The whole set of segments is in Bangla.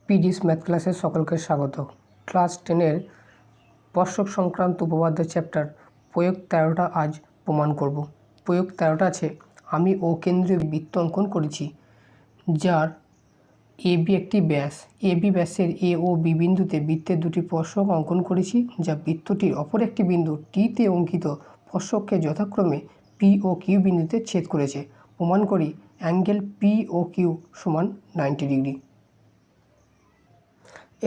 পিডিএস ম্যাথ ক্লাসে সকলকে স্বাগত। ক্লাস 10-এর স্পর্শক সংক্রান্ত উপপাদ্য চ্যাপ্টার প্রয়োগ 13টা আজ প্রমাণ করব। প্রয়োগ 13টা আছে, আমি ও কেন্দ্রীয় বৃত্ত অঙ্কন করেছি যার এ বি একটি ব্যাস। এ বি ব্যাসের এ ও বি বিন্দুতে বৃত্তের দুটি স্পর্শক অঙ্কন করেছি যা বৃত্তটির অপর একটি বিন্দু টিতে অঙ্কিত স্পর্শককে যথাক্রমে পি ও কিউ বিন্দুতে ছেদ করেছে। প্রমাণ করি অ্যাঙ্গেল পি ও কিউ সমান 90 ডিগ্রি।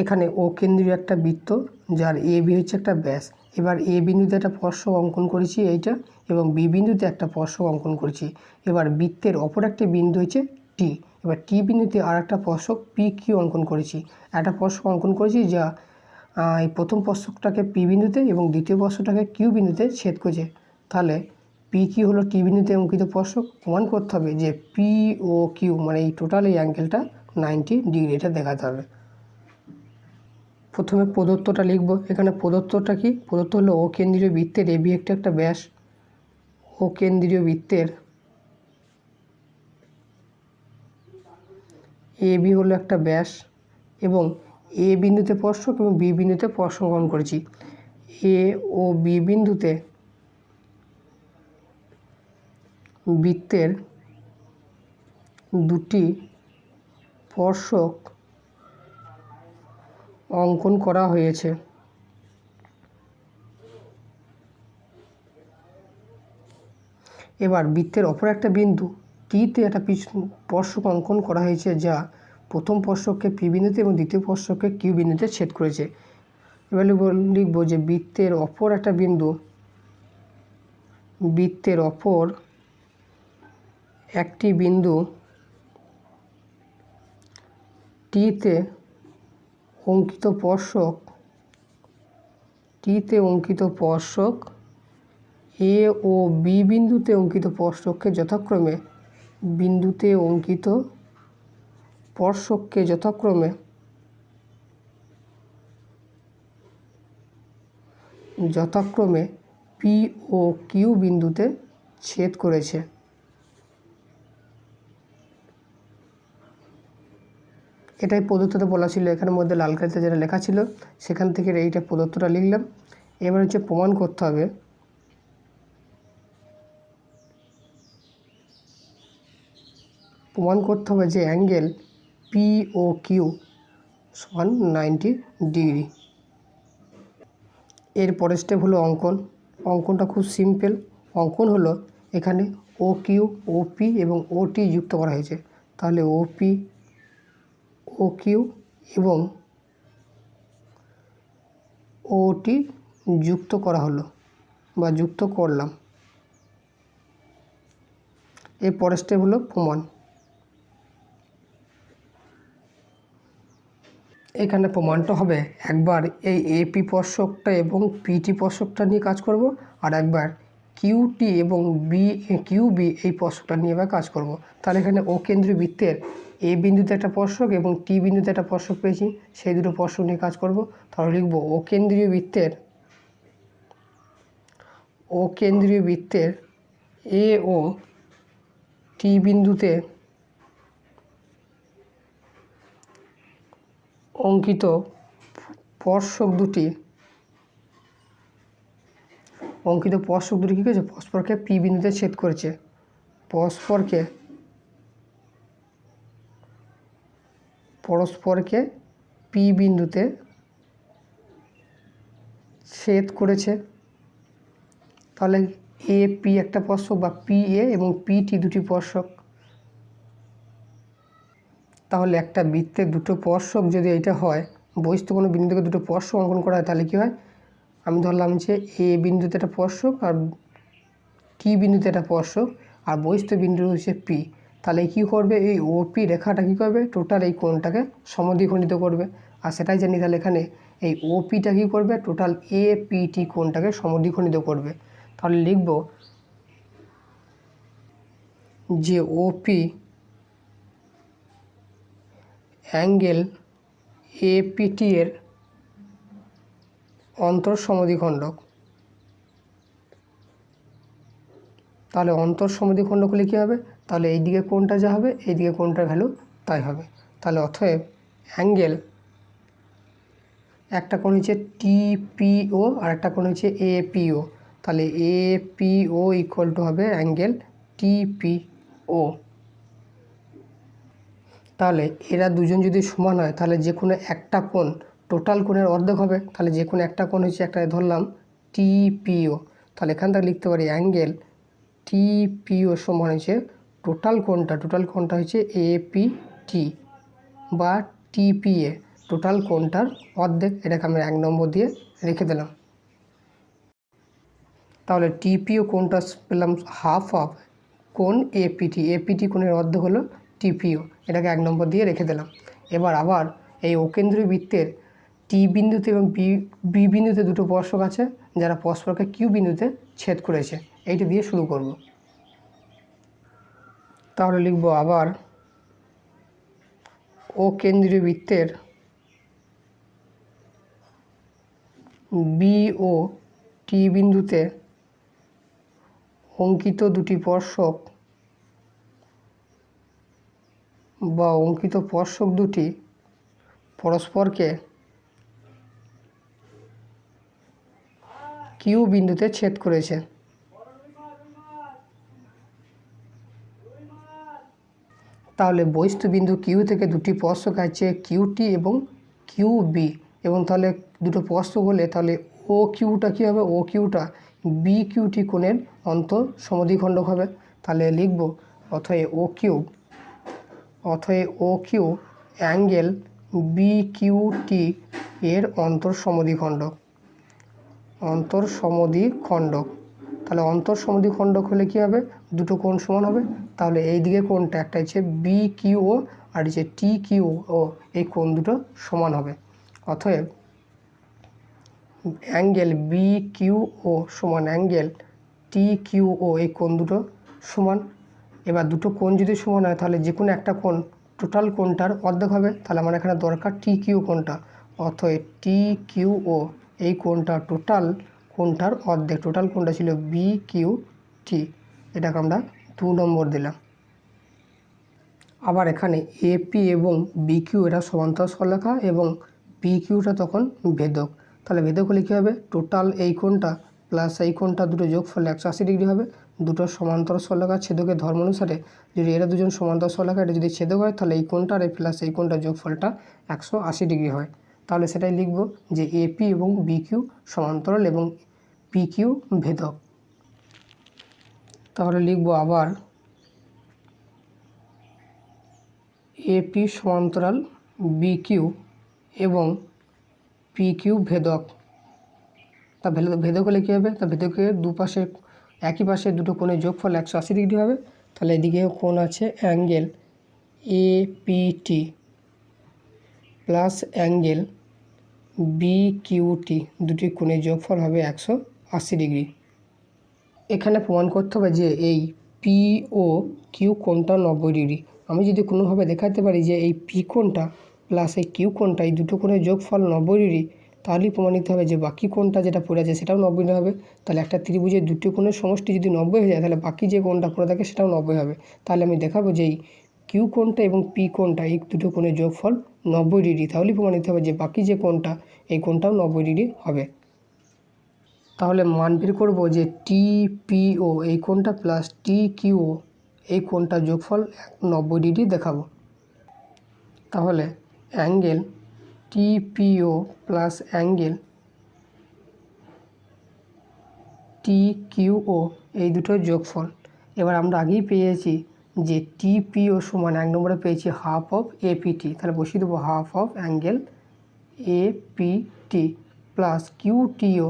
এখানে ও কেন্দ্রীয় একটা বৃত্ত যার এ বি হচ্ছে একটা ব্যাস। এবার এ বিন্দুতে একটা স্পর্শক অঙ্কন করেছি এইটা, এবং বি বিন্দুতে একটা স্পর্শক অঙ্কন করেছি। এবার বৃত্তের অপর একটা বিন্দু হচ্ছে টি। এবার টি বিন্দুতে আর একটা স্পর্শক পি কিউ অঙ্কন করেছি। একটা স্পর্শক অঙ্কন করেছি যা এই প্রথম স্পর্শকটাকে পি বিন্দুতে এবং দ্বিতীয় স্পর্শকটাকে কিউ বিন্দুতে ছেদ করেছে। তাহলে পি কিউ হলো টি বিন্দুতে অঙ্কিত স্পর্শক। প্রমাণ করতে হবে যে পি ও কিউ মানে এই টোটাল এই অ্যাঙ্গেলটা 90 ডিগ্রি, এটা দেখাতে হবে। প্রথমে প্রদত্তটা লিখব। এখানে প্রদত্তটা কি? প্রদত্ত হলো ও কেন্দ্রীয় বৃত্তের এ বি একটা ব্যাস। ও কেন্দ্রীয় বৃত্তের এ বি হলো একটা ব্যাস এবং এ বিন্দুতে স্পর্শক এবং বি বিন্দুতে স্পর্শক অঙ্কন করেছি। এ ও বি বিন্দুতে বৃত্তের দুটি স্পর্শক অঙ্কন করা হয়েছে। এবার বৃত্তের অপর একটা বিন্দু টিতে একটা স্পর্শক অঙ্কন করা হয়েছে যা প্রথম স্পর্শককে পি বিন্দুতে এবং দ্বিতীয় স্পর্শককে কিউ বিন্দুতে ছেদ করেছে। এবার লিখব যে বৃত্তের অপর একটা বিন্দু, বৃত্তের অপর একটি বিন্দু টিতে অঙ্কিত স্পর্শক এ ও বি বিন্দুতে অঙ্কিত স্পর্শককে যথাক্রমে পি ও কিউ বিন্দুতে ছেদ করেছে। এটাই প্রদত্তটা বলা ছিল। এখানের মধ্যে লাল কালিতে যেটা লেখা ছিল সেখান থেকে এইটা প্রদত্তটা লিখলাম। এবার হচ্ছে প্রমাণ করতে হবে যে অ্যাঙ্গেল পি ও কিউ সমান 90 ডিগ্রি। এর পরের স্টেপ হলো অঙ্কনটা খুব সিম্পল। অঙ্কন হলো এখানে ও কিউ, ও পি এবং ও টি যুক্ত করা হয়েছে। তাহলে ও পি, ও কিউ এবং ও টি যুক্ত করা হলো বা যুক্ত করলাম। এর পরের স্টেপ হলো প্রমাণ। এখানে প্রমাণটা হবে একবার এই এপি স্পর্শকটা এবং পিটি স্পর্শকটা নিয়ে কাজ করব, আর একবার কিউটি এবং কিউবি এই স্পর্শকটা নিয়ে এবার কাজ করব। তাহলে এখানে ও কেন্দ্রীয় বৃত্তের এ বিন্দুতে একটা স্পর্শক এবং টি বিন্দুতে একটা স্পর্শক পেয়েছি, সেই দুটো স্পর্শক নিয়ে কাজ করব। তাহলে লিখব ও কেন্দ্রীয় বৃত্তের এ ও টি বিন্দুতে অঙ্কিত স্পর্শক দুটি কী করেছে? পরস্পরকে পি বিন্দুতে ছেদ করেছে। পরস্পরকে পি বিন্দুতে ছেদ করেছে। তাহলে এ পি একটা স্পর্শক বা পি এ এবং পি টি দুটি স্পর্শক। তাহলে একটা বৃত্তের দুটো স্পর্শক যদি এইটা হয়, বহিস্থ কোনো বিন্দু থেকে দুটো স্পর্শক অঙ্কন করা হয়, তাহলে কী হয়? আমি ধরলাম যে এ বিন্দুতে একটা স্পর্শক আর টি বিন্দুতে একটা স্পর্শক আর বহিস্থ বিন্দু হচ্ছে পি। তাহলে কী করবে? এই ও পি রেখাটা কী করবে? টোটাল এই কোণটাকে সমদ্বিখণ্ডিত করবে। আর সেটাই জানি, তাহলে এখানে এই ও পিটা কী করবে? টোটাল এ পি টি কোণটাকে সমদ্বিখণ্ডিত করবে। তাহলে লিখব যে O P angle A P T এর অন্তঃসমদ্বিখণ্ডক। তাহলে অন্তঃসমদ্বিখণ্ডক হলে কী হবে? তাহলে এই দিকে কোণটা যা হবে এই দিকে কোণটার ভ্যালু তাই হবে। তাহলে অতএব অ্যাঙ্গেল একটা কোণ হচ্ছে টিপিও আর একটা কোণ হচ্ছে এপিও। তাহলে এপিও ইকুয়াল টু হবে অ্যাঙ্গেল টিপিও। তাহলে এরা দুজন যদি সমান হয় তাহলে যে কোনো একটা কোণ টোটাল কোণের অর্ধেক হবে। তাহলে যে কোনো একটা কোণ হচ্ছে একটা ধরলাম টিপিও। তাহলে এখান থেকে লিখতে পারি অ্যাঙ্গেল টিপিও সমান হচ্ছে টোটাল কোণটা হচ্ছে এপিটি বা টিপিএ, টোটাল কোণটার অর্ধেক। এটাকে আমরা 1 নম্বর দিয়ে রেখে দিলাম। তাহলে টিপিও কোণটা পেলাম হাফ অফ কোণ এপিটি কোণের অর্ধেক হলো টিপিও, এটাকে 1 নম্বর দিয়ে রেখে দিলাম। এবার আবার এই অকেন্দ্রীয় বৃত্তের টি বিন্দুতে এবং বি বিন্দুতে দুটো স্পর্শক আছে যারা পরস্পরকে কিউ বিন্দুতে ছেদ করেছে, এইটা দিয়ে শুরু করব। তাহলে লিখব আবার অকেন্দ্রীয় বৃত্তের বি ও টি বিন্দুতে অঙ্কিত দুটি স্পর্শক বা অঙ্কিত স্পর্শক দুটি পরস্পরকে কিউ বিন্দুতে ছেদ করেছে। তাহলে বহিস্থ বিন্দু কিউ থেকে দুটি স্পর্শক আছে কিউটি এবং কিউবি, এবং তাহলে দুটো স্পর্শক হলে তাহলে ও কিউটা কী হবে, ও কিউটা বি কিউটি কোণের সমদ্বিখণ্ডক হবে। তাহলে লিখব অতএব O Q angle B cutie এর সমদ্বিখণ্ডক। তাহলে সমদ্বিখণ্ডক হলে কী হবে, দুটো কোণ সমান হবে। তাহলে এই দিকে কোণটা একটা হচ্ছে বি কিউ ও আর হচ্ছে টি কিউ ও, এই কোণ দুটো সমান হবে। অতএব অ্যাঙ্গেল বি কিউ ও সমান অ্যাঙ্গেল টি কিউ ও, এই কোণ দুটো সমান। এবার দুটো কোণ যদি সমান হয় তাহলে যে কোনো একটা কোণ টোটাল কোণটার অর্ধেক হবে। তাহলে আমার এখানে দরকার টি কিউ কোণটা। অতএব টি কিউ ও এই কোণটা টোটাল কোণটার অর্ধেক। টোটাল কোণটা ছিল বি কিউ টি, এটাকে আমরা 2 নম্বর দিলাম। আবার এখানে এপি এবং বি কিউ এরা সমান্তরাল সরলরেখা এবং পি কিউটা তখন ভেদক। তাহলে ভেদক হলে কী হবে, টোটাল এই কোণটা প্লাস এই কোণটা দুটো যোগফল 180 ডিগ্রি হবে। দুটো সমান্তরাল সরলরেখা ছেদকের ধর্ম অনুসারে যদি এরা দুজন সমান্তরাল সরলরেখা এটা যদি ছেদক হয় তাহলে এই কোণটা আর এই প্লাস এই কোণটা যোগফলটা 180 ডিগ্রি হয়। তাহলে সেটাই লিখব যে এপি এবং বি কিউ সমান্তরাল এবং পি কিউ ভেদক। তাহলে লিখব আবার এপি সমান্তরাল বি কিউ এবং পি কিউ ভেদক। তা ভেদক হলে কী হবে, তা ভেদকের দুপাশে একই পাশে দুটো কোণের যোগফল 180 ডিগ্রি হবে। তাহলে এদিকে কোণ আছে angle APT plus angle B QT, দুটি কোণের যোগফল হবে 180 ডিগ্রি। এখানে প্রমাণ করতে হবে যে এই পি ও কিউ কোণটা 90 ডিগ্রি। আমি যদি কোনোভাবে দেখাতে পারি যে এই পি কোণটা প্লাস এই কিউ কোণটা এই দুটো কোণের যোগফল 90 ডিগ্রি, তাহলেই প্রমাণিত হবে যে বাকি কোণটা যেটা পড়ে আছে সেটাও 90 ডিগ্রি হবে। তাহলে একটা ত্রিভুজের দুটো কোণের সমষ্টি যদি 90 হয়ে যায় তাহলে বাকি যে কোণটা পড়ে থাকে সেটাও 90 হবে। তাহলে আমি দেখাবো যে এই কিউ কোণটা এবং পি কোণটা এই দুটো কোণের যোগফল 90 ডিগ্রি, তাহলেই প্রমাণিত হবে যে বাকি যে কোণটা এই কোণটাও 90 ডিগ্রি হবে। তাহলে মান বের করব যে টিপিও এই কোণটা প্লাস টি কিউ এই কোণটা যোগফল 90 ডিগ্রি দেখাবো। তাহলে অ্যাঙ্গেল টিপিও প্লাস অ্যাঙ্গেল টি কিউও এই দুটোর যোগফল। এবার আমরা আগেই পেয়েছি যে টিপিও সমান 1 নম্বরে পেয়েছি হাফ অফ এপিটি, তাহলে বসিয়ে দেবো half of angle APT plus QTO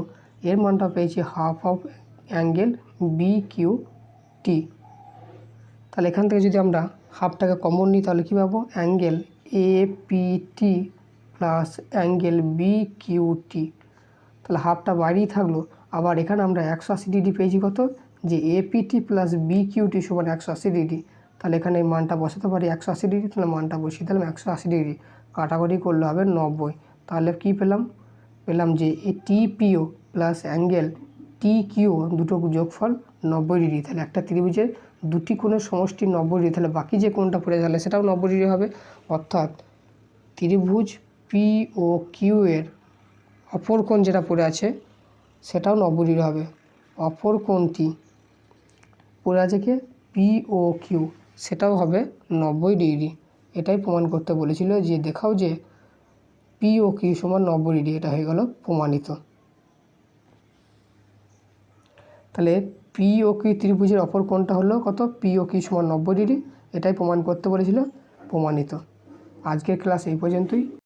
এর মানটা পেয়েছি half of angle B Q T. তাহলে এখান থেকে যদি আমরা হাফটাকে কমন নিই তাহলে কী পাবো, angle APT plus angle B Q T. তাহলে হাফটা বাইরেই থাকলো। আবার এখানে আমরা 180 ডিগ্রি পেয়েছি কত, যে এপিটি প্লাস বি কিউটি সমান 180 ডিগ্রি। তাহলে এখানে এই মানটা বসাতে পারি 180 ডিগ্রি, তাহলে মানটা বসিয়ে দিলাম 180 ডিগ্রি, কাটাকাটি করলে হবে 90। তাহলে কী পেলাম যে এই TPO plus angle T Q দুটো যোগফল 90 ডিগ্রি। তাহলে একটা ত্রিভুজের দুটি কোণের সমষ্টি 90 ডিগ্রি, তাহলে বাকি যে কোণটা পড়ে তাহলে সেটাও 90 ডিগ্রি হবে। অর্থাৎ ত্রিভুজ পি ও কিউ এর অপর কোণ যেটা পড়ে আছে সেটাও 90 ডিগ্রি হবে। অপর কোণটি পড়ে আছে কি POQ, সেটাও হবে 90 ডিগ্রি। এটাই প্রমাণ করতে বলেছিল যে দেখাও যে POQ সমান 90 ডিগ্রি। এটা হয়ে গেল প্রমাণিত। তাহলে POQ ত্রিভুজের অপর কোণটা হলো কত? POQ সমান 90 ডিগ্রি। এটাই প্রমাণ করতে বলেছিল, প্রমাণিত। আজকের ক্লাস এই পর্যন্তই।